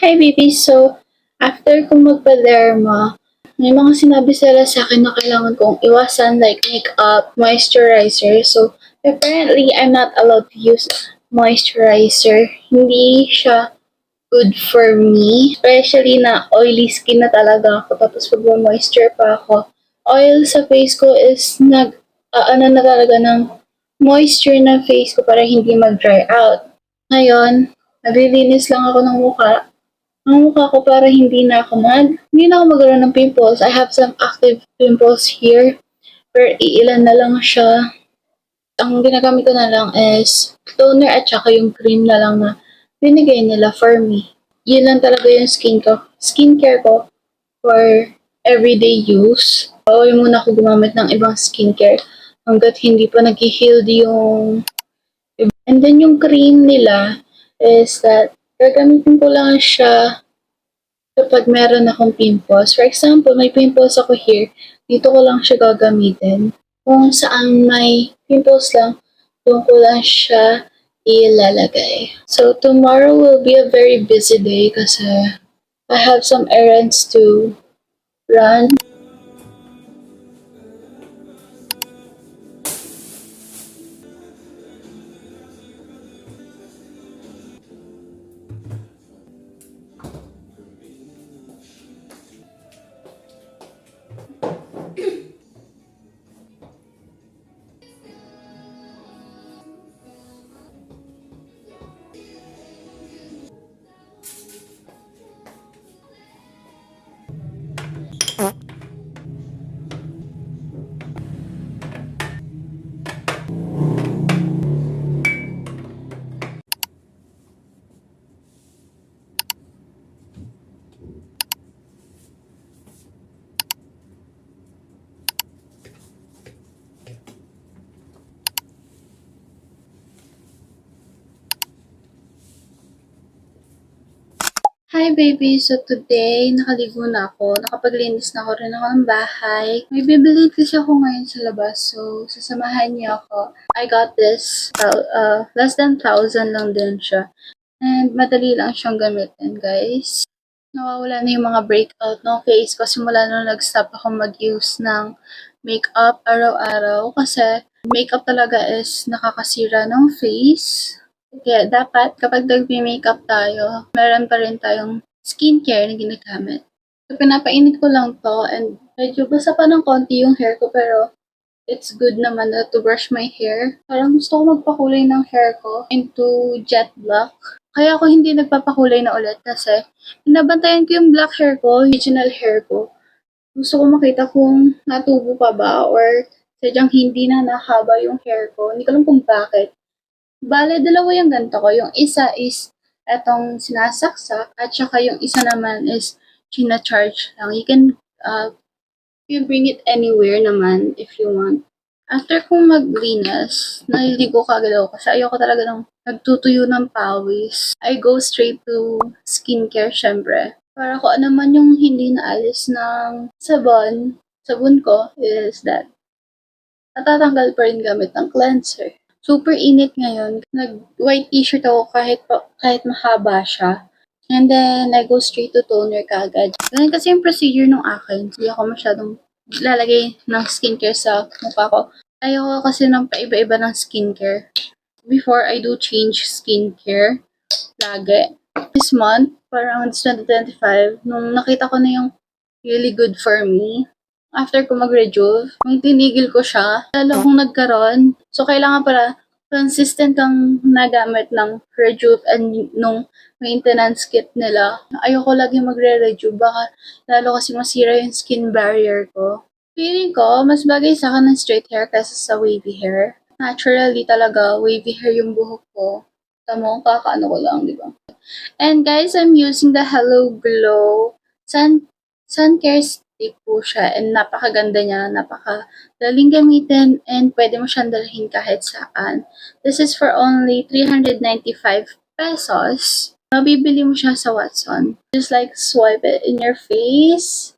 Hi baby, so after kong magpa-derma, may mga sinabi sila sa akin na kailangan kong iwasan like makeup, moisturizer. So apparently, I'm not allowed to use moisturizer. Hindi siya good for me. Especially na oily skin na talaga ako. Tapos pag moisture pa ako, oil sa face ko is ano na talaga ng moisture na face ko para hindi mag-dry out. Ngayon, naglilinis lang ako ng mukha ang mukha ko para hindi na ako magkaroon ng pimples. I have some active pimples here, pero iilan na lang siya. Ang ginagamit ko na lang is toner at saka yung cream na lang na binigay nila for me. Yun lang talaga yung skincare ko for everyday use. Bawal muna ako gumamit ng ibang skincare hanggat hindi pa nag-healed yung. And then yung cream nila is that gagamitin ko lang siya kapag meron akong pimples. For example, may pimples ako here, dito ko lang siya gagamitin. Kung saan may pimples lang, doon ko lang siya ilalagay. So, tomorrow will be a very busy day kasi I have some errands to run. Hi baby! So today, nakaligo na ako. Nakapaglinis na ako rin ako ng bahay. May bibili kasi ako ngayon sa labas. So, sasamahan niyo ako. I got this. Less than 1,000 lang din siya. And madali lang siyang gamitin, guys. Nawawala na yung mga breakout ng face ko simula nung nag-stop ako mag-use ng makeup araw-araw. Kasi makeup talaga is nakakasira ng face. Kaya dapat kapag nag-makeup tayo, meron pa rin tayong skincare na ginagamit. So, pinapainit ko lang to and medyo basa pa ng konti yung hair ko pero it's good naman na to brush my hair. Parang gusto ko magpakulay ng hair ko into jet black. Kaya ako hindi nagpapakulay na ulit kasi binabantayan ko yung black hair ko, original hair ko. Gusto ko makita kung natubo pa ba or sadyang hindi na nahaba yung hair ko. Hindi ko alam kung bakit. Bale, dalawa yung ganito ko. Yung isa is etong sinasaksak at saka yung isa naman is china-charge lang. You bring it anywhere naman if you want. After kong maglinis, naliligo kagad ako kasi ayoko talaga ng nagtutuyo ng pawis. I go straight to skincare syempre. Para ko ano man yung hindi naalis ng sabon ko is that natatanggal pa rin gamit ng cleanser. Super init ngayon. Nag-white t-shirt ako kahit mahaba siya. And then, I go straight to toner kagad. Ganun kasi yung procedure nung akin. Hindi ako masyadong lalagay ng skincare sa mukha ko. Ayoko kasi ng paiba-iba ng skincare. Before, I do change skincare lagi. This month, parang 2025, nung nakita ko na yung really good for me, after ko mag-rejuve, nung tinigil ko siya, lalo kong nagkaroon. So, kailangan para consistent kang nagamit ng rejuve and nung maintenance kit nila. Ayoko lagi magre-rejuve, baka lalo kasi masira yung skin barrier ko. Feeling ko, mas bagay sa akin ng straight hair kaysa sa wavy hair. Naturally talaga, wavy hair yung buhok ko. Tamo, kakaano ko lang, di ba? And guys, I'm using the Hello Glow sun care stick po siya and napakaganda niya, napakadaling gamitin and pwede mo siyang dalhin kahit saan. This is for only 395 pesos. Mabibili mo siya sa Watson. Just like swipe it in your face.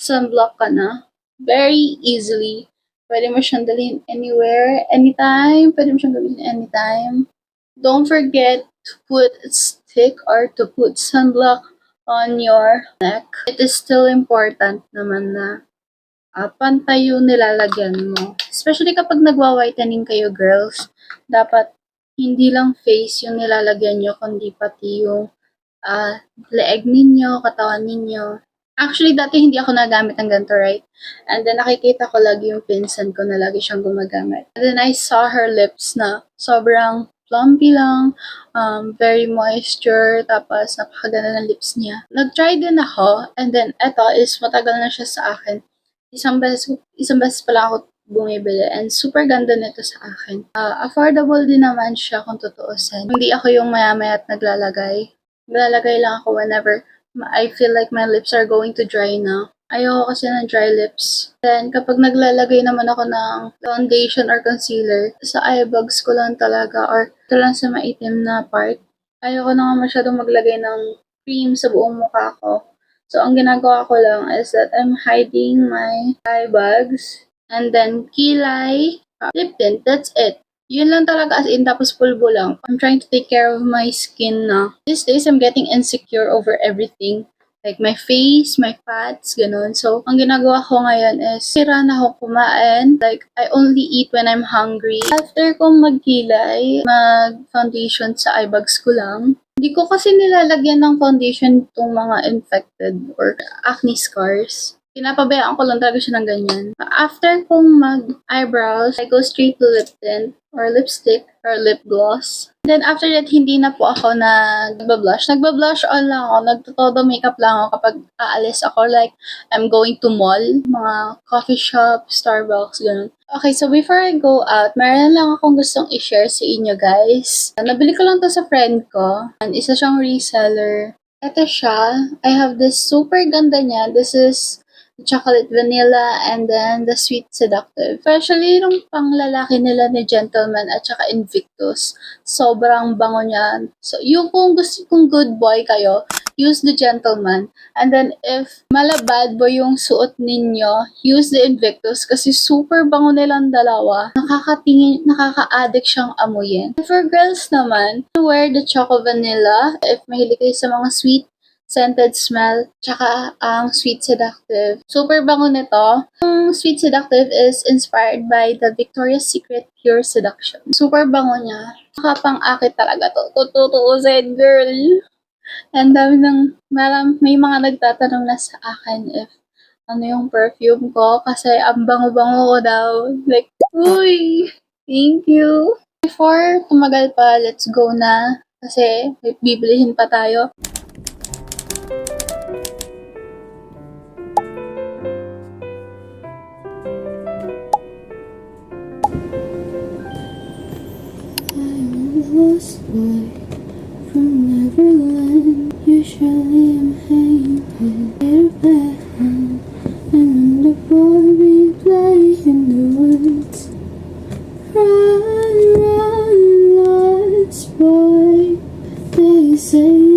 Sunblock ka na. Very easily. Pwede mo siyang dalhin anywhere, anytime. Pwede mo siyang gawin anytime. Don't forget to put stick or to put sunblock on your neck, it is still important naman na pantay yung nilalagyan mo. Especially kapag nagwa-whitening kayo, girls, dapat hindi lang face yung nilalagyan nyo, kundi pati yung leeg ninyo, katawan ninyo. Actually, dati hindi ako nagamit ng ganito, right? And then, nakikita ko lagi yung pinsan ko na lagi siyang gumagamit. And then, I saw her lips na sobrang plumpy lang, very moisture, tapos napakaganda ng lips niya. Nag-try din ako, and then, eto is matagal na siya sa akin. Isang beses pa lang ako bumibili, and super ganda nito sa akin. Affordable din naman siya kung tutuusin. Hindi ako yung maya-maya at naglalagay. Naglalagay lang ako whenever I feel like my lips are going to dry na. Ayoko kasi ng dry lips. Then, kapag naglalagay naman ako ng foundation or concealer, sa eye bags ko lang talaga or ito lang sa maitim na part. Ayoko na nga masyadong maglagay ng cream sa buong mukha ko. So, ang ginagawa ko lang is that I'm hiding my eye bags and then kilay, lip tint, that's it. Yun lang talaga as in, tapos pulbo lang. I'm trying to take care of my skin na. These days, I'm getting insecure over everything. Like my face, my fats, ganun. So, ang ginagawa ko ngayon is, sira na ako kumain. Like, I only eat when I'm hungry. After kong magkilay, mag-foundation sa eye bags ko lang. Hindi ko kasi nilalagyan ng foundation itong mga infected or acne scars. Pinapabayaan ko lang talaga siya ng ganyan. After kong mag-eyebrows, I go straight to lip tint or lipstick or lip gloss. Then after that, hindi na po ako nagbablush. Nagbablush on lang ako. Nagtotodo makeup lang ako kapag aalis ako. Like, I'm going to mall, mga coffee shop, Starbucks, ganun. Okay, so before I go out, meron lang akong gustong i-share sa inyo, guys. Nabili ko lang to sa friend ko. And isa siyang reseller. Ito siya. I have this super ganda niya. This is chocolate vanilla and then the sweet seductive. Especially yung panglalaki nila ni Gentleman at saka Invictus. Sobrang bango niyan. So, yung kung gusto kong good boy kayo, use the Gentleman. And then, if malabad boy yung suot ninyo, use the Invictus kasi super bango nilang dalawa. Nakaka-addict siyang amuyin. And for girls naman, wear the choco vanilla if mahilig kayo sa mga sweet scented smell, tsaka ang Sweet Seductive. Super bango nito. Yung Sweet Seductive is inspired by the Victoria's Secret Pure Seduction. Super bango niya. Nakapang-akit talaga to. Tutuusin, girl. And dami may mga nagtatanong na sa akin if ano yung perfume ko kasi ang bango-bango ko daw. Like, uy! Thank you! Before tumagal pa, let's go na. Kasi bibilihin pa tayo. Lost boy from Neverland. Usually I'm hanging with Peter Pan, and on the board we play in the woods. Run, run, lost boy. They say